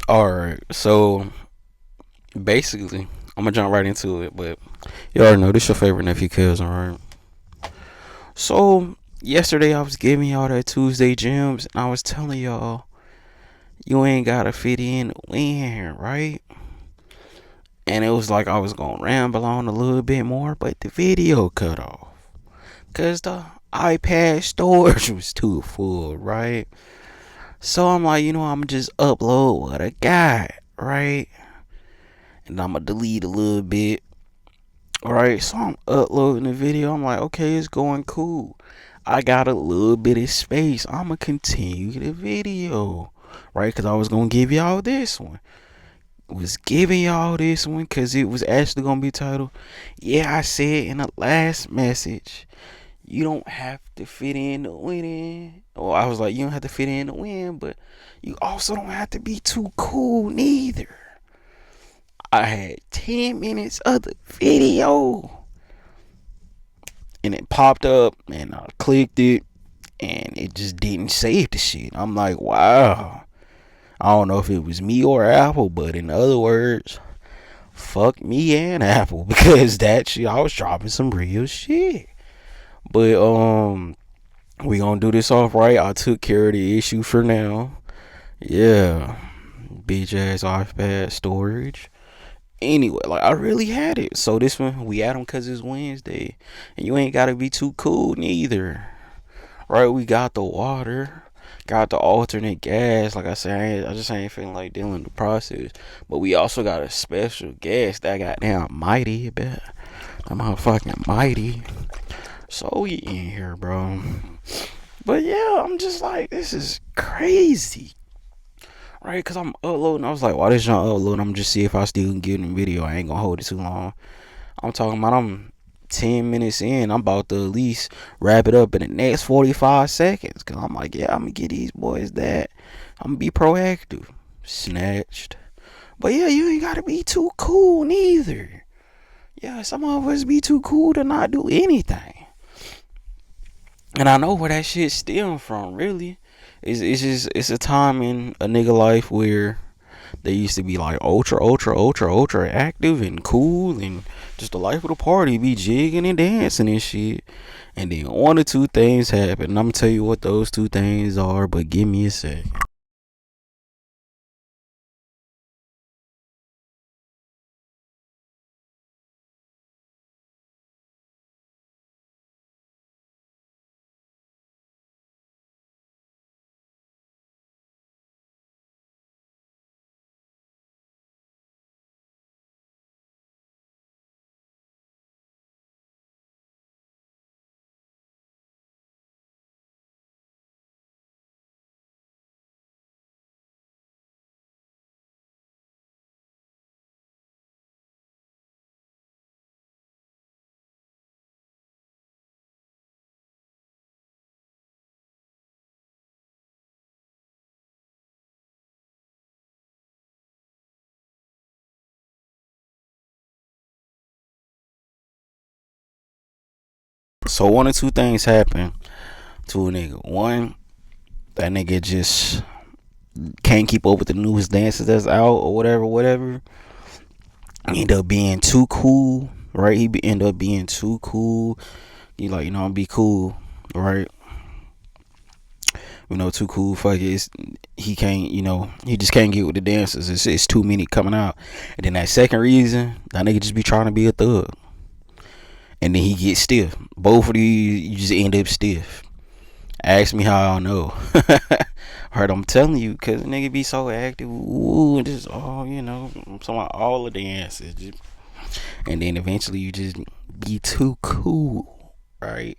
Alright, so basically, I'm gonna jump right into it, but you already know this your favorite nephew cousin, right? So yesterday I was giving y'all that Tuesday gems, and I was telling y'all you ain't gotta fit in to win, right? And it was like I was gonna ramble on a little bit more, but the video cut off because the iPad storage was too full, right? So I'm like, I'm gonna just upload what I got, right? And I'm gonna delete a little bit. Alright, so I'm uploading the video. I'm like, okay, it's going cool. I got a little bit of space. I'm gonna continue the video, right? Because I was gonna give y'all this one. Was giving y'all this one because it was actually gonna be titled. Yeah, I said in the last message, you don't have to fit in to win. Or I was like, you don't have to fit in to win, but you also don't have to be too cool neither. I had 10 minutes of the video and it popped up and I clicked it and it just didn't save the shit. I'm like, wow. I don't know if it was me or Apple, but in other words, fuck me and Apple because that shit I was dropping some real shit. But we gonna do this off right. I took care of the issue for now. Yeah. Bitch ass iPad storage. Anyway, like I really had it. So this one we had them cause it's Wednesday. And you ain't gotta be too cool neither. Right, we got the water, got the alternate gas. Like I said, I just ain't feeling like dealing with the process. But we also got a special gas that got damn mighty, bet. I'm motherfucking mighty. So we in here, bro. But yeah, I'm just like, this is crazy. Right, cause I'm uploading. I was like, why this y'all upload? I'm just see if I still can get in the video. I ain't gonna hold it too long. I'm talking about I'm 10 minutes in. I'm about to at least wrap it up in the next 45 seconds. Cause I'm like, yeah, I'm gonna get these boys that. I'm gonna be proactive. Snatched. But yeah, you ain't gotta be too cool neither. Yeah, some of us be too cool to not do anything. And I know where that shit stem from, really. It's a time in a nigga life where they used to be like ultra active and cool and just the life of the party, be jigging and dancing and shit. And then one or two things happen. And I'm gonna tell you what those two things are, but give me a sec. So one or two things happen to a nigga. One, that nigga just can't keep up with the newest dances that's out or whatever. He end up being too cool, right? End up being too cool. He like, I'm be cool, right? Too cool. Fuck it. He can't, he just can't get with the dancers. It's too many coming out. And then that second reason, that nigga just be trying to be a thug. And then he gets stiff. Both of these, you just end up stiff. Ask me how I know. Heard I'm telling you, cause the nigga be so active. Ooh, and just I'm talking about all of the answers. And then eventually you just be too cool, right?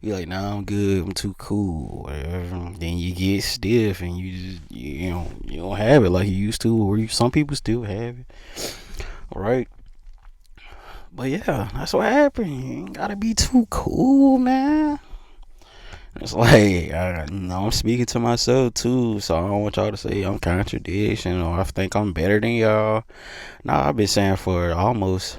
You like, nah, I'm good. I'm too cool. Whatever. Then you get stiff, and you just you don't have it like you used to, or some people still have it, right? But yeah, that's what happened. You ain't gotta be too cool, man. It's like I'm speaking to myself too, so I don't want y'all to say I'm contradiction or I think I'm better than y'all. Nah, I've been saying for almost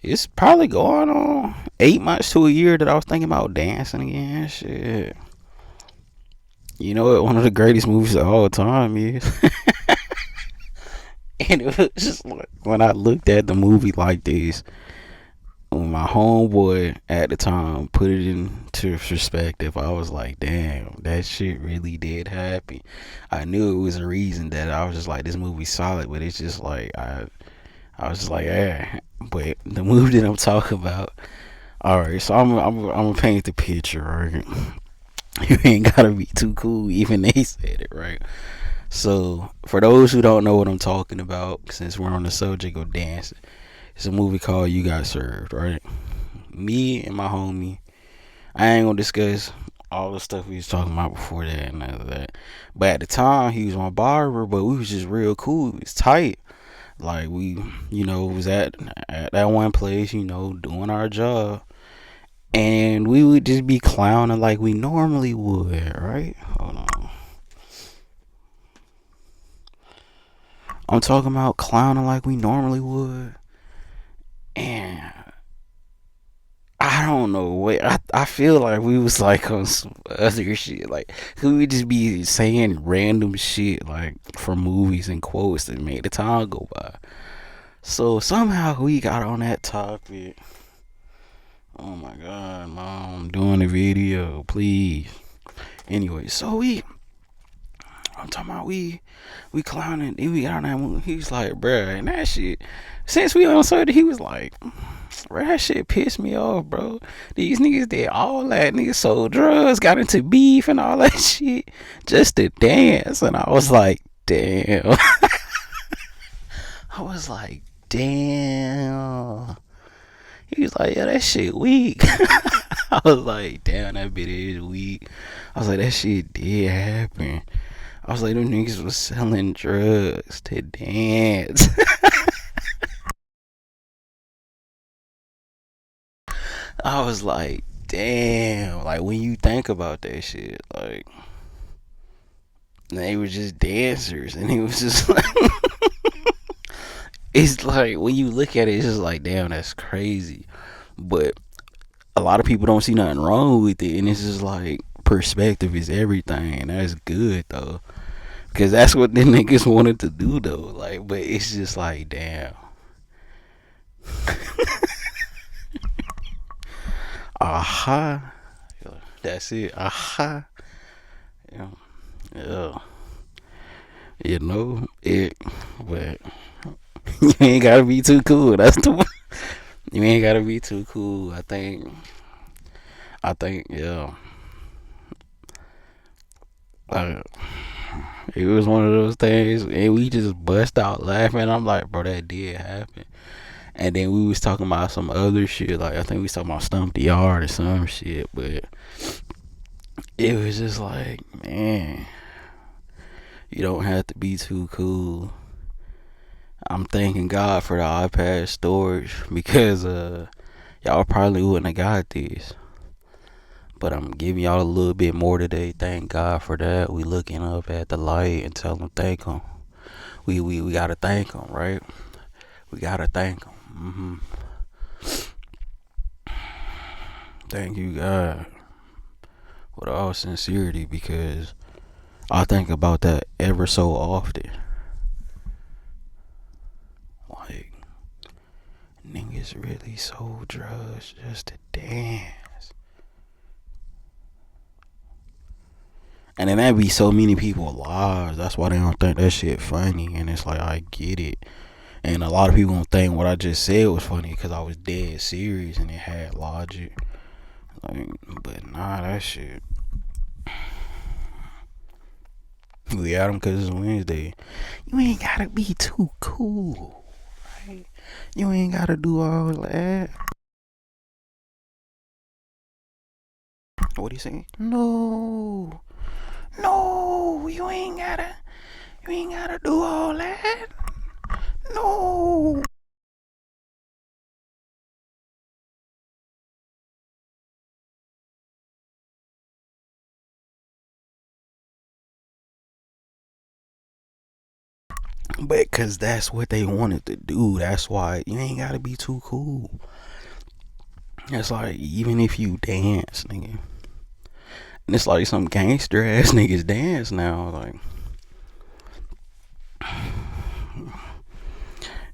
it's probably going on 8 months to a year that I was thinking about dancing again. Shit. You know what? One of the greatest movies of all time is. And it was just like when I looked at the movie like this, when my homeboy at the time put it into perspective, I was like, damn, that shit really did happen. I knew it was a reason that I was just like, this movie's solid, but it's just like I was just like, yeah. But the movie that I'm talking about, all right. So I'm gonna paint the picture, right? You ain't gotta be too cool. Even they said it, right? So for those who don't know what I'm talking about, since we're on the subject of dancing, it's a movie called You Got Served, right? Me and my homie, I ain't gonna discuss all the stuff we was talking about before that and none of that. But at the time, he was my barber, but we was just real cool. It was tight. Like we, was at that one place, doing our job, and we would just be clowning like we normally would, right? Hold on, I'm talking about clowning like we normally would, and I don't know. Wait, I feel like we was like on some other shit. Like, could we just be saying random shit like from movies and quotes that made the time go by? So somehow we got on that topic. Oh my god, mom, I'm doing a video, please. Anyway, so I'm talking about we clowning. Then we got on that movie. He's like, bruh, and that shit. Since we on Sunday, he was like, bro, that shit pissed me off, bro. These niggas did all that. Niggas sold drugs, got into beef and all that shit just to dance. And I was like, damn. I was like, damn. He was like, yeah, that shit weak. I was like, damn, that bit is weak. I was like, that shit did happen. I was like, them niggas was selling drugs to dance. I was like, damn. Like, when you think about that shit, like, they were just dancers. And it was just like, it's like, when you look at it, it's just like, damn, that's crazy. But a lot of people don't see nothing wrong with it. And it's just like, perspective is everything. And that's good, though. Because that's what the niggas wanted to do, though. Like, but it's just like, damn. Aha. That's it. Aha. Yeah. Yeah. It. But you ain't gotta be too cool. That's the. You ain't gotta be too cool. I think. Yeah. Uh, it was one of those things, and we just bust out laughing. I'm like, bro, that did happen. And then we was talking about some other shit. Like, I think we was talking about Stump the Yard or some shit. But it was just like, man, you don't have to be too cool. I'm thanking God for the iPad storage because y'all probably wouldn't have got this. But I'm giving y'all a little bit more today. Thank God for that. We looking up at the light and tell him thank him. We gotta thank him, right? We gotta thank him. Thank you, God, with all sincerity, because I think about that ever so often. Like, niggas really sold drugs just to dance. And then that be so many people lives. That's why they don't think that shit funny. And it's like, I get it. And a lot of people don't think what I just said was funny because I was dead serious and it had logic. Like, but nah, that shit. We got them because it's Wednesday. You ain't gotta be too cool, right? You ain't gotta do all that. What do you say? No, no, you ain't gotta do all that. No. But cause that's what they wanted to do. That's why you ain't gotta be too cool. It's like, even if you dance, nigga, And it's like some gangster ass niggas dance now, like,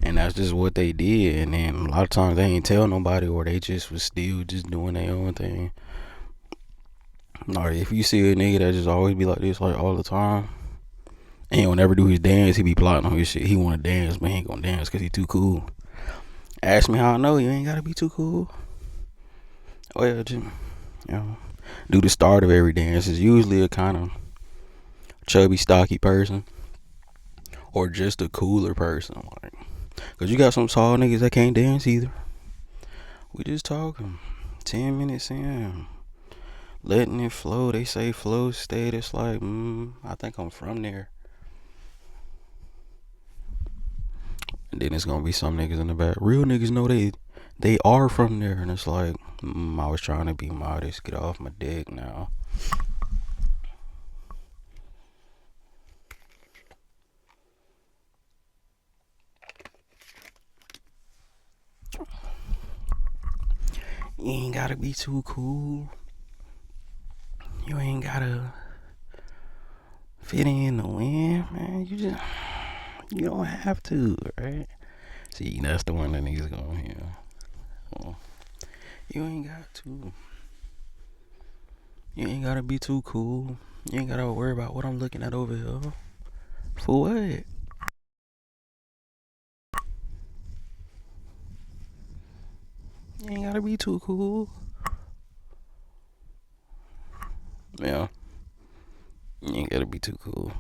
and that's just what they did. And then a lot of times they ain't tell nobody, or they just was still just doing their own thing. Or if you see a nigga that just always be like this, like all the time, and he don't never do his dance, he be plotting on his shit. He wanna dance, but he ain't gonna dance because he too cool. Ask me how I know. You ain't gotta be too cool. Well, just, do the start of every dance is usually a kind of chubby, stocky person, or just a cooler person. Like, cause you got some tall niggas that can't dance either. We just talking. 10 minutes in, letting it flow. They say flow state. It's like, I think I'm from there. And then it's gonna be some niggas in the back. Real niggas know they are from there, and it's like, I was trying to be modest. Get off my dick now. You ain't gotta be too cool. You ain't gotta fit in the wind, man. You don't have to, right? See, that's the one that niggas gonna hear. Well, you ain't got to. You ain't gotta be too cool. You ain't gotta worry about what I'm looking at over here. For what? You ain't gotta be too cool. Yeah. You ain't gotta be too cool.